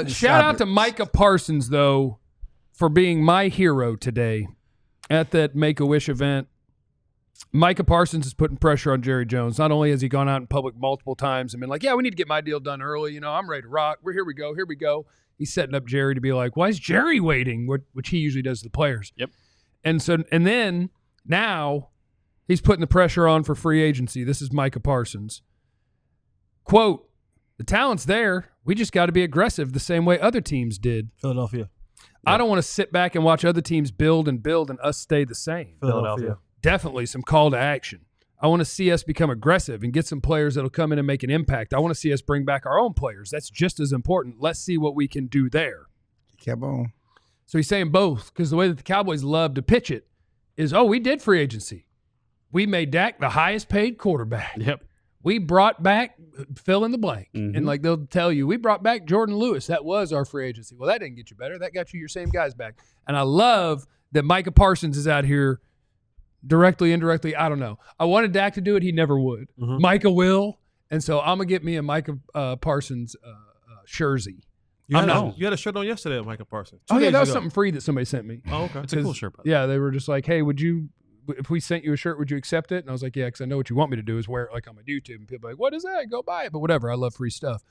Shout out to Micah Parsons, though, for being my hero today at that Make-A-Wish event. Micah Parsons is putting pressure on Jerry Jones. Not only has he gone out in public multiple times and been like, yeah, we need to get my deal done early. I'm ready to rock. Here we go. He's setting up Jerry to be like, why is Jerry waiting? Which he usually does to the players. Yep. And then now he's putting the pressure on for free agency. This is Micah Parsons. Quote, the talent's there. We just got to be aggressive the same way other teams did. Philadelphia. I don't want to sit back and watch other teams build and us stay the same. Philadelphia. Definitely some call to action. I want to see us become aggressive and get some players that'll come in and make an impact. I want to see us bring back our own players. That's just as important. Let's see what we can do there. Kept on. So he's saying both, because the way that the Cowboys love to pitch it is, we did free agency. We made Dak the highest paid quarterback. Yep. We brought back fill in the blank. Mm-hmm. And like they'll tell you, we brought back Jordan Lewis. That was our free agency. Well, that didn't get you better. That got you your same guys back. And I love that Micah Parsons is out here directly, indirectly, I don't know. I wanted Dak to do it. He never would. Mm-hmm. Micah will. And so I'm going to get me a Micah Parsons jersey. You had a shirt on yesterday at Micah Parsons. That was something free that somebody sent me. Oh, okay. It's a cool shirt. Yeah, they were just like, hey, if we sent you a shirt, would you accept it? And I was like, yeah, because I know what you want me to do is wear it like on my YouTube. And people are like, what is that? Go buy it. But whatever. I love free stuff.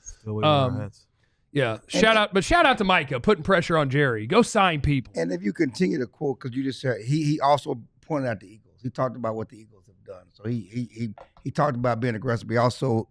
Yeah. Shout out to Micah putting pressure on Jerry. Go sign people. And if you continue to quote, because you just said he also pointed out the Eagles. He talked about what the Eagles have done. So he talked about being aggressive. He also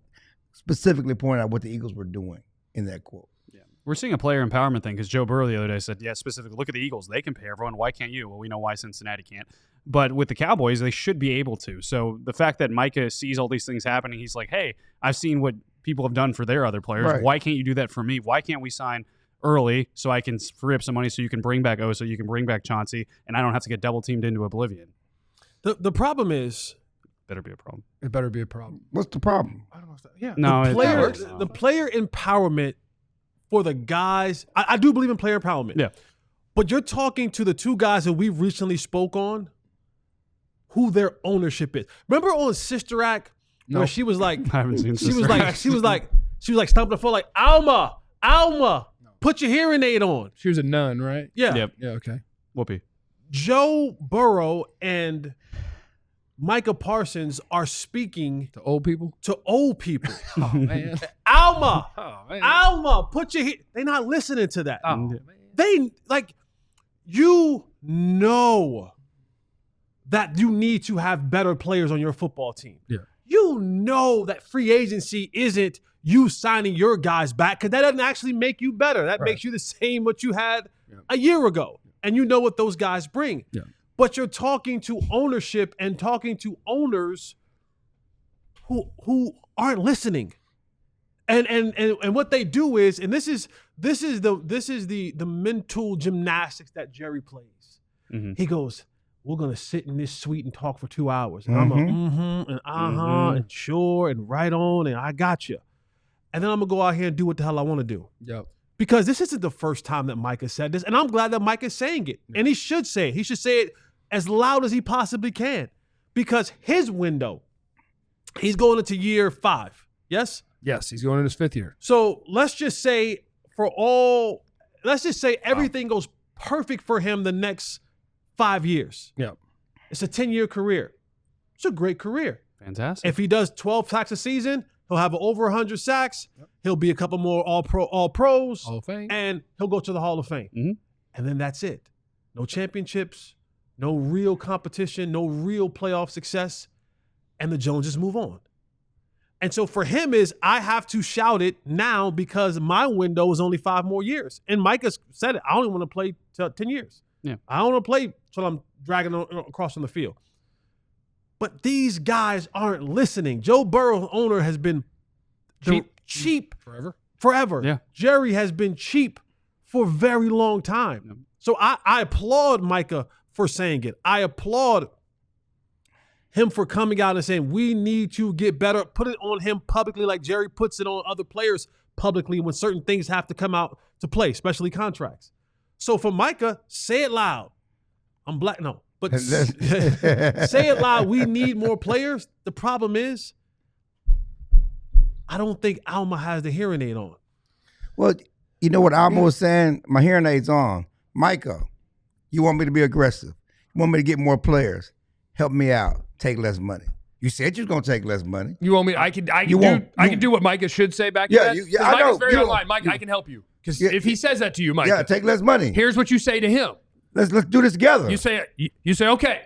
specifically pointed out what the Eagles were doing in that quote. Yeah, we're seeing a player empowerment thing because Joe Burrow the other day said, yeah, specifically, look at the Eagles. They can pay everyone. Why can't you? Well, we know why Cincinnati can't. But with the Cowboys, they should be able to. So the fact that Micah sees all these things happening, he's like, hey, I've seen what people have done for their other players. Right. Why can't you do that for me? Why can't we sign early so I can free up some money so you can bring back so you can bring back Chauncey, and I don't have to get double teamed into oblivion? The problem is, better be a problem. It better be a problem. What's the problem? I don't know. Yeah. No, the player empowerment for the guys. I do believe in player empowerment. Yeah. But you're talking to the two guys that we recently spoke on, who their ownership is. Remember on Sister Act where she was like, I haven't seen she was like stomping the floor like, Alma, put your hearing aid on. She was a nun, right? Yeah. Yep. Yeah, okay. Whoopee. Joe Burrow and Micah Parsons are speaking To old people? to people. Oh, man. Alma, put your they're not listening to that. Oh, man. They you know that you need to have better players on your football team. Yeah. You know that free agency isn't you signing your guys back, because that doesn't actually make you better. That makes you the same what you had a year ago. And you know what those guys bring. Yeah. But you're talking to ownership and talking to owners who aren't listening. And what they do is, and this is the mental gymnastics that Jerry plays. Mm-hmm. He goes, we're gonna sit in this suite and talk for 2 hours. And I'm and sure and right on and I got you. And then I'm gonna go out here and do what the hell I want to do. Yep. Because this isn't the first time that Micah said this, and I'm glad that Micah's saying it. And he should say it. He should say it as loud as he possibly can. Because his window, he's going into year 5. Yes? Yes, he's going in his 5th year. So let's just say everything goes perfect for him the next 5 years. Yeah. It's a 10-year career. It's a great career. Fantastic. If he does 12 sacks a season, he'll have over 100 sacks. Yep. He'll be a couple more all pros. Hall of Fame. And he'll go to the Hall of Fame. Mm-hmm. And then that's it. No championships, no real competition, no real playoff success. And the Joneses move on. And so for him is, I have to shout it now because my window is only 5 more years. And Micah said it. I only want to play till 10 years. Yeah. I don't want to play till I'm dragging across on the field. But these guys aren't listening. Joe Burrow's owner has been cheap forever. Yeah. Jerry has been cheap for a very long time. Yeah. So I applaud Micah for saying it. I applaud him for coming out and saying, we need to get better. Put it on him publicly like Jerry puts it on other players publicly when certain things have to come out to play, especially contracts. So for Micah, say it loud. I'm black. No. But say it loud. We need more players. The problem is, I don't think Alma has the hearing aid on. Well, You know what Almo was saying? My hearing aid's on. Micah, you want me to be aggressive. You want me to get more players. Help me out. Take less money. You said you was going to take less money. You want me? I can do what Micah should say back to Yeah, that. I know. Micah's very You online. Mike, I can help you. Because if he says that to you, Micah, Yeah, take less money. here's what you say to him. Let's do this together. You say, okay,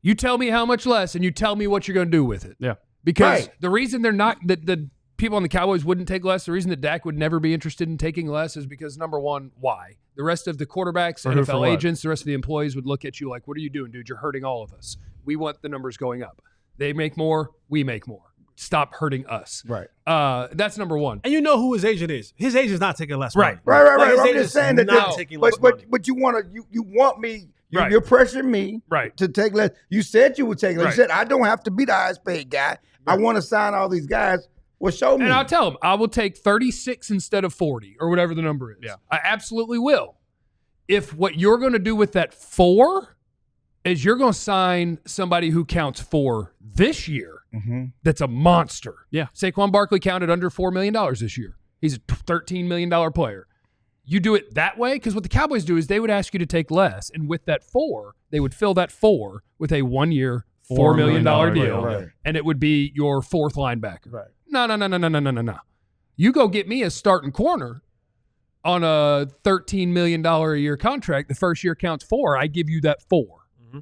you tell me how much less, and you tell me what you're going to do with it. Yeah. Because Right. the reason they're not the people on the Cowboys wouldn't take less, the reason that Dak would never be interested in taking less is because, number one, why? The rest of the quarterbacks, For who, for NFL what? agents, the rest of the employees would look at you like, what are you doing, dude? You're hurting all of us. We want the numbers going up. They make more, we make more. Stop hurting us. Right. That's number one. And you know who his agent is. His agent's not taking less Right. money. Right. Like, his I'm agent's just saying that. not taking less money. But you want me. Right. You're pressuring me Right. to take less. You said you would take less. Right. You said I don't have to be the highest paid guy. I want to sign all these guys. Well, show me. And I'll tell him, I will take 36 instead of 40 or whatever the number is. Yeah. I absolutely will. If what you're going to do with that 4 is you're going to sign somebody who counts 4 this year, that's a monster. Yeah. Saquon Barkley counted under $4 million this year. He's a $13 million player. You do it that way, because what the Cowboys do is they would ask you to take less, and with that 4, they would fill that 4 with a 1-year, $4 million deal, Right. and it would be your 4th linebacker. Right. No. You go get me a starting corner on a $13 million a year contract. The first year counts 4. I give you that 4.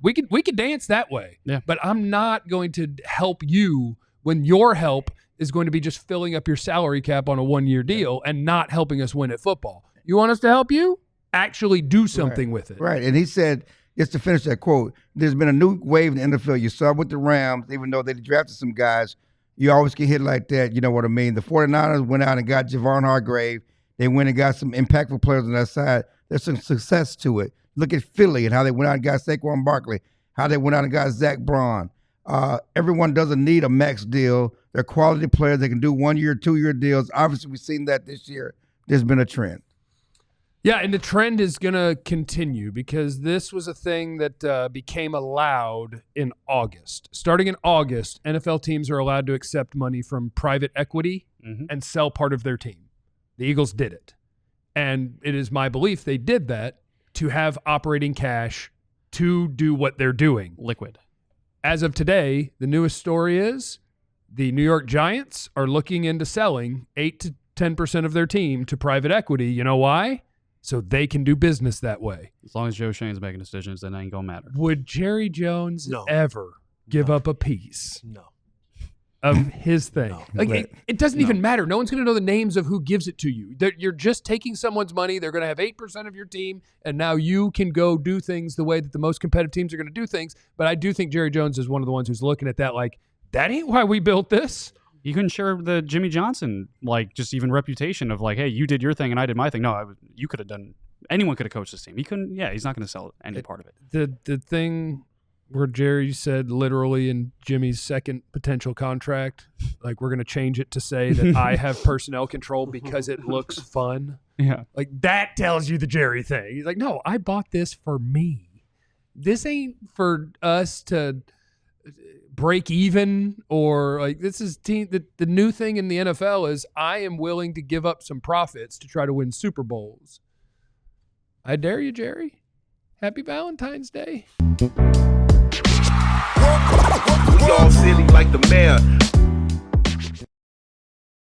We could dance that way. Yeah. But I'm not going to help you when your help is going to be just filling up your salary cap on a 1-year deal and not helping us win at football. You want us to help you? Actually do something with it. Right. And he said, just to finish that quote, there's been a new wave in the NFL. You saw it with the Rams, even though they drafted some guys. You always get hit like that. You know what I mean? The 49ers went out and got Javon Hargrave. They went and got some impactful players on that side. There's some success to it. Look at Philly and how they went out and got Saquon Barkley, how they went out and got Zach Braun. Everyone doesn't need a max deal. They're quality players. They can do 1-year, 2-year deals. Obviously, we've seen that this year. There's been a trend. Yeah, and the trend is going to continue because this was a thing that became allowed in August. Starting in August, NFL teams are allowed to accept money from private equity and sell part of their team. The Eagles did it. And it is my belief they did that to have operating cash to do what they're doing. Liquid. As of today, the newest story is the New York Giants are looking into selling 8 to 10% of their team to private equity. You know why? So they can do business that way. As long as Joe Shane's making decisions, then it ain't going to matter. Would Jerry Jones No. ever give up a piece No. of his thing? No. Like it doesn't even matter. No one's going to know the names of who gives it to you. You're just taking someone's money. They're going to have 8% of your team, and now you can go do things the way that the most competitive teams are going to do things. But I do think Jerry Jones is one of the ones who's looking at that like, that ain't why we built this. You couldn't share the Jimmy Johnson, like, just even reputation of, like, hey, you did your thing and I did my thing. No, you could have done – anyone could have coached this team. He couldn't – yeah, he's not going to sell any part of it. The thing where Jerry said literally in Jimmy's second potential contract, like, we're going to change it to say that I have personnel control because it looks fun. Yeah. Like, that tells you the Jerry thing. He's like, no, I bought this for me. This ain't for us to – break even, or like, this is team. The new thing in the NFL is I am willing to give up some profits to try to win Super Bowls. I dare you, Jerry. Happy Valentine's Day. We all silly like the mayor.